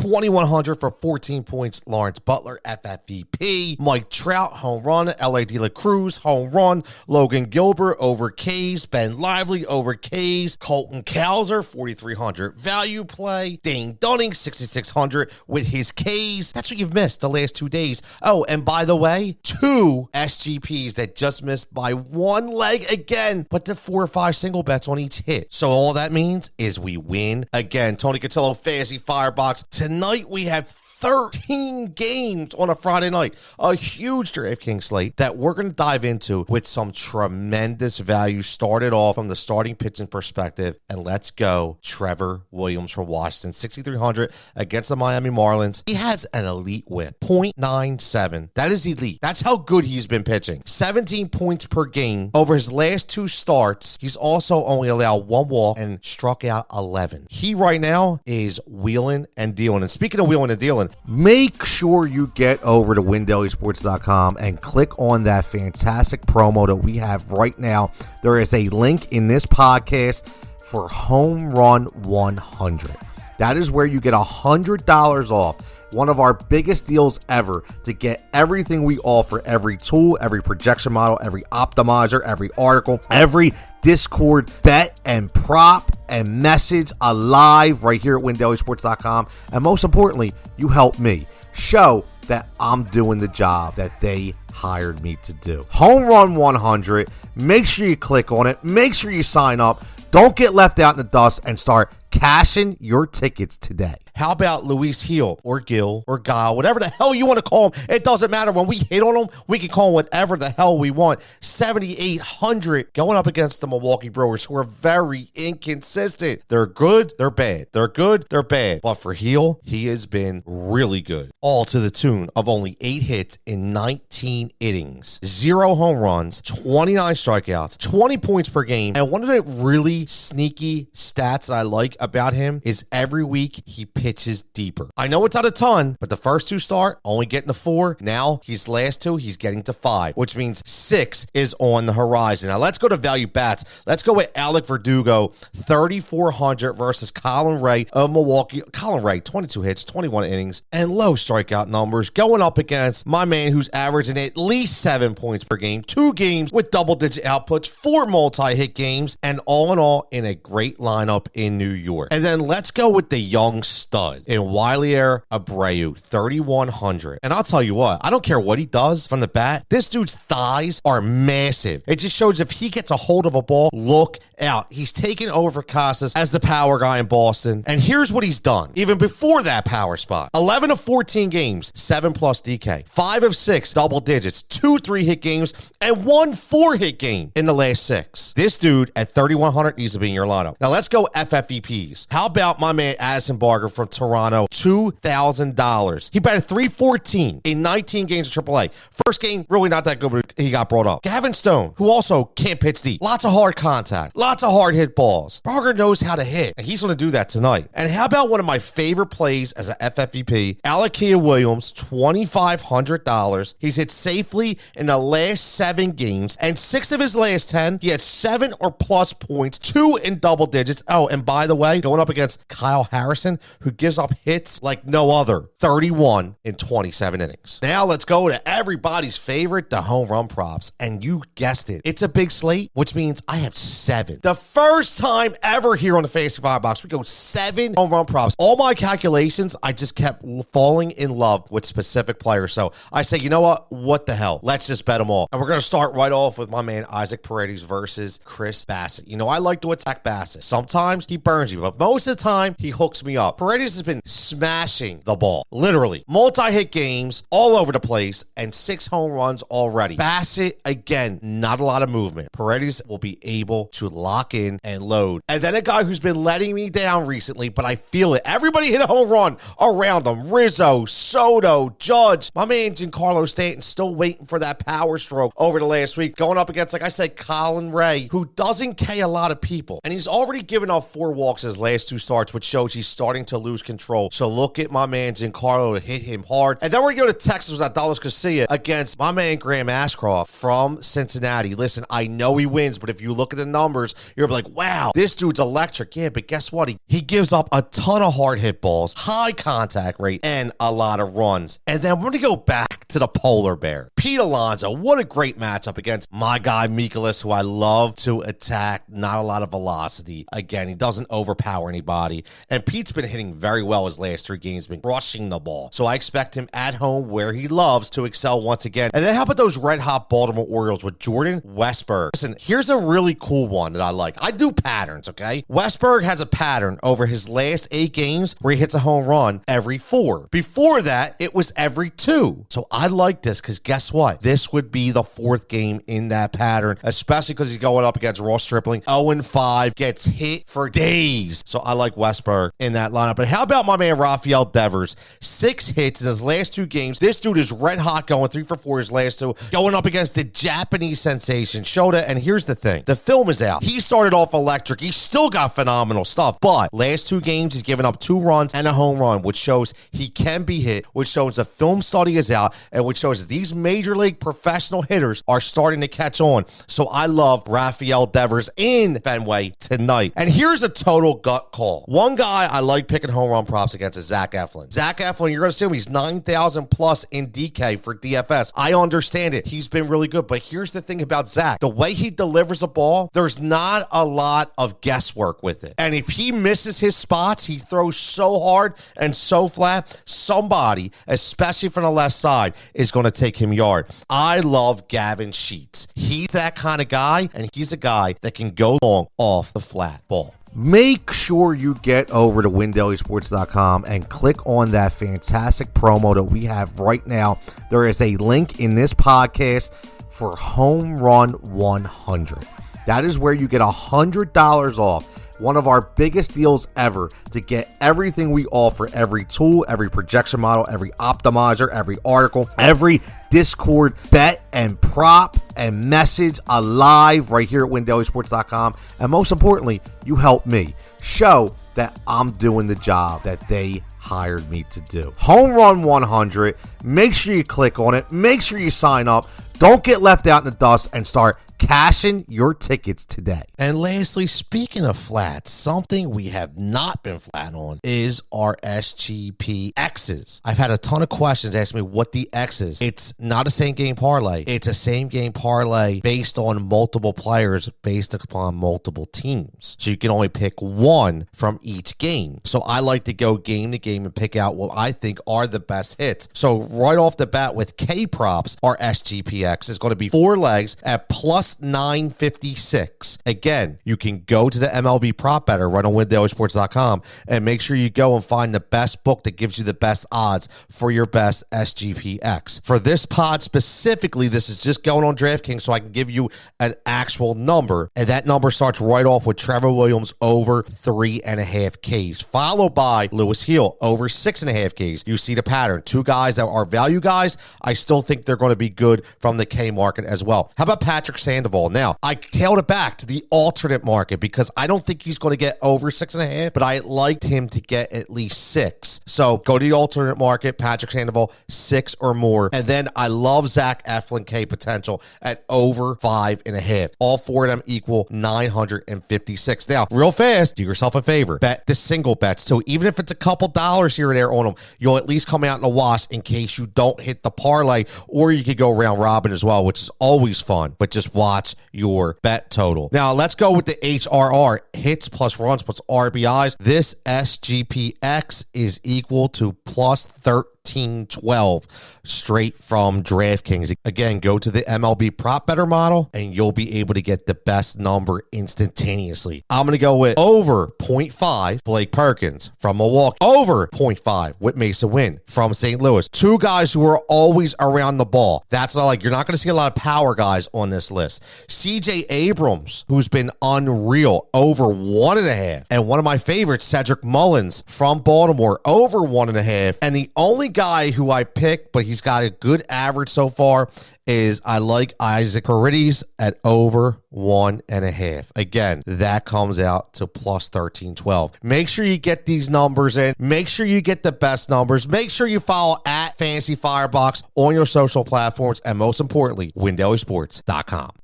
2,100 for 14 points, Lawrence Butler, FFVP. Mike Trout, home run. L.A. De La Cruz, home run. Logan Gilbert over K's. Ben Lively over K's. Colton Cowser, 4,300 value play. Dane Dunning, 6,600 with his K's. That's what you've missed the last 2 days. Oh, and by the way, 2 SGPs that just missed by one leg again, but the 4 or 5 single bets on each hit. So all that means is we win again. Tony Cutillo, Fantasy Firebox. Tonight we have 13 games on a Friday night. A huge Draftkings slate that we're going to dive into with some tremendous value. Started off from the starting pitching perspective. And let's go. Trevor Williams from Washington, 6,300 against the Miami Marlins. He has an elite whip, .97. That is elite. That's how good he's been pitching. 17 points per game. Over his last 2 starts, he's also only allowed 1 walk and struck out 11. He right now is wheeling and dealing. And speaking of wheeling and dealing, make sure you get over to WinDailySports.com and click on that fantastic promo that we have right now. There is a link in this podcast for Home Run 100. That is where you get $100 off. One of our biggest deals ever to get everything we offer, every tool, every projection model, every optimizer, every article, every Discord bet and prop and message alive right here at WinDailySports.com. And most importantly, you help me show that I'm doing the job that they hired me to do. Home Run 100. Make sure you click on it. Make sure you sign up. Don't get left out in the dust and start cashing your tickets today. How about Luis Gil or Gil or Guile, whatever the hell you want to call him? It doesn't matter. When we hit on him, we can call him whatever the hell we want. 7,800 going up against the Milwaukee Brewers, who are very inconsistent. They're good, they're bad. They're good, they're bad. But for Gil, he has been really good. All to the tune of only 8 hits in 19 innings, 0 home runs, 29 strikeouts, 20 points per game. And one of the really sneaky stats that I like about him is every week he pitches deeper. I know it's not a ton, but the first 2 start, only getting to 4. Now, his last 2, he's getting to 5, which means 6 is on the horizon. Now, let's go to value bats. Let's go with Alec Verdugo, 3,400 versus Colin Ray of Milwaukee. Colin Ray, 22 hits, 21 innings, and low strikeout numbers, going up against my man who's averaging at least 7 points per game, 2 games with double-digit outputs, 4 multi-hit games, and all in all, in a great lineup in New York. And then let's go with the young stud in Wilyer Abreu, 3,100. And I'll tell you what, I don't care what he does from the bat. This dude's thighs are massive. It just shows if he gets a hold of a ball, look out. He's taken over Casas as the power guy in Boston. And here's what he's done, even before that power spot. 11 of 14 games, 7+ DK. 5 of 6 double digits, 2 3-hit games, and 1 4-hit game in the last 6. This dude at 3,100 needs to be in your lineup. Now let's go FFVPs. How about my man Addison Barger from Toronto, $2,000. He batted .314 in 19 games of AAA. First game, really not that good, but he got brought up. Gavin Stone, who also can't pitch deep. Lots of hard contact. Lots of hard hit balls. Barger knows how to hit, and he's going to do that tonight. And how about one of my favorite plays as an FFVP, Alakia Williams, $2,500. He's hit safely in the last 7 games, and 6 of his last 10, he had 7 or plus points, 2 in double digits. Oh, and by the way, going up against Kyle Harrison, who gives up hits like no other, 31 in 27 innings. Now let's go to everybody's favorite, the home run props. And you guessed it, it's a big slate, which means I have 7. The first time ever here on the Fantasy Firebox, we go 7 home run props. All my calculations, I just kept falling in love with specific players. So I say, you know what the hell? Let's just bet them all. And we're going to start right off with my man Isaac Paredes versus Chris Bassett. You know, I like to attack Bassett. Sometimes he burns you, but most of the time he hooks me up. Paredes has been smashing the ball, literally. Multi-hit games all over the place and 6 home runs already. Bassett, again, not a lot of movement. Paredes will be able to lock in and load. And then a guy who's been letting me down recently, but I feel it. Everybody hit a home run around him. Rizzo, Soto, Judge. My man Giancarlo Stanton still waiting for that power stroke over the last week. Going up against, like I said, Colin Ray, who doesn't K a lot of people. And he's already given up 4 walks his last 2 starts, which shows he's starting to lose lose control. So look at my man Giancarlo to hit him hard. And then we're going to go to Texas with Dallas Casilla against my man Graham Ashcroft from Cincinnati. Listen, I know he wins, but if you look at the numbers, you're like, wow, this dude's electric. Yeah, but guess what? He gives up a ton of hard hit balls, high contact rate, and a lot of runs. And then we're going to go back to the polar bear. Pete Alonso, what a great matchup against my guy Mikolas, who I love to attack. Not a lot of velocity. Again, he doesn't overpower anybody. And Pete's been hitting very well his last 3 games, been crushing the ball. So I expect him at home where he loves to excel once again. And then how about those red-hot Baltimore Orioles with Jordan Westburg? Listen, here's a really cool one that I like. I do patterns, okay? Westburg has a pattern over his last 8 games where he hits a home run every 4. Before that, it was every 2. So I like this because guess what? This would be the 4th game in that pattern, especially because he's going up against Ross Stripling. 0-5, gets hit for days. So I like Westburg in that lineup. But how about my man Rafael Devers? 6 hits in his last 2 games. This dude is red hot, going 3 for 4 his last 2, going up against the Japanese sensation Shota. And here's the thing. The film is out. He started off electric. He's still got phenomenal stuff. But last 2 games, he's given up 2 runs and a home run, which shows he can be hit, which shows the film study is out, and which shows these major league professional hitters are starting to catch on. So I love Rafael Devers in Fenway tonight. And here's a total gut call. One guy I like picking home run props against is Zach Eflin. Zach Eflin, you're going to assume he's 9,000 plus in DK for DFS. I understand it. He's been really good. But here's the thing about Zach. The way he delivers the ball, there's not a lot of guesswork with it. And if he misses his spots, he throws so hard and so flat, somebody, especially from the left side, is going to take him yard. I love Gavin Sheets. He's that kind of guy, and he's a guy that can go long off the flat ball. Make sure you get over to WinDailySports.com and click on that fantastic promo that we have right now. There is a link in this podcast for Home Run 100. That is where you get $100 off. One of our biggest deals ever to get everything we offer, every tool, every projection model, every optimizer, every article, every Discord bet and prop and message alive right here at WinDailySports.com. And most importantly, you help me show that I'm doing the job that they hired me to do. Home Run 100. Make sure you click on it. Make sure you sign up. Don't get left out in the dust and start cashing your tickets today. And lastly, speaking of flats, something we have not been flat on is our SGPXs. I've had a ton of questions asking me what the X is. It's not a same game parlay. It's a same game parlay based on multiple players based upon multiple teams. So you can only pick one from each game. So I like to go game to game and pick out what I think are the best hits. So right off the bat with K props, our SGPX is going to be 4 legs at plus 956. Again, you can go to the MLB prop better right on WinDailySports.com and make sure you go and find the best book that gives you the best odds for your best SGPX. For this pod specifically, this is just going on Draftkings so I can give you an actual number, and that number starts right off with Trevor Williams over 3.5 Ks, followed by Lewis Hill over 6.5 Ks. You see the pattern. 2 guys that are value guys. I still think they're going to be good from the K market as well. How about Patrick Sandoval? Now, I tailed it back to the alternate market because I don't think he's going to get over 6.5, but I liked him to get at least 6. So go to the alternate market, Patrick Sandoval, 6 or more. And then I love Zach Eflin K potential at over 5.5. All 4 of them equal 956. Now, real fast, do yourself a favor. Bet the single bets too. Even if it's a couple dollars here or there on them, you'll at least come out in a wash in case you don't hit the parlay, or you could go round robin as well, which is always fun, but just watch your bet total. Now, let's go with the HRR, hits plus runs plus RBIs. This SGPX is equal to plus 1312 straight from DraftKings. Again, go to the MLB prop better model and you'll be able to get the best number instantaneously. I'm going to go with over 0.5 Blake Perkins from Milwaukee, over 0.5 with Mason Wynn from St. Louis. 2 guys who are always around the ball. That's not like, you're not going to see a lot of power guys on this list. points. CJ Abrams, who's been unreal, over 1.5. And one of my favorites, Cedric Mullins from Baltimore, over 1.5. And the only guy who I picked, but he's got a good average so far, is I like Isaac Paredes at over 1.5. Again, that comes out to plus 1312. Make sure you get these numbers in. Make sure you get the best numbers. Make sure you follow at Fantasy Firebox on your social platforms. And most importantly, WinDailySports.com.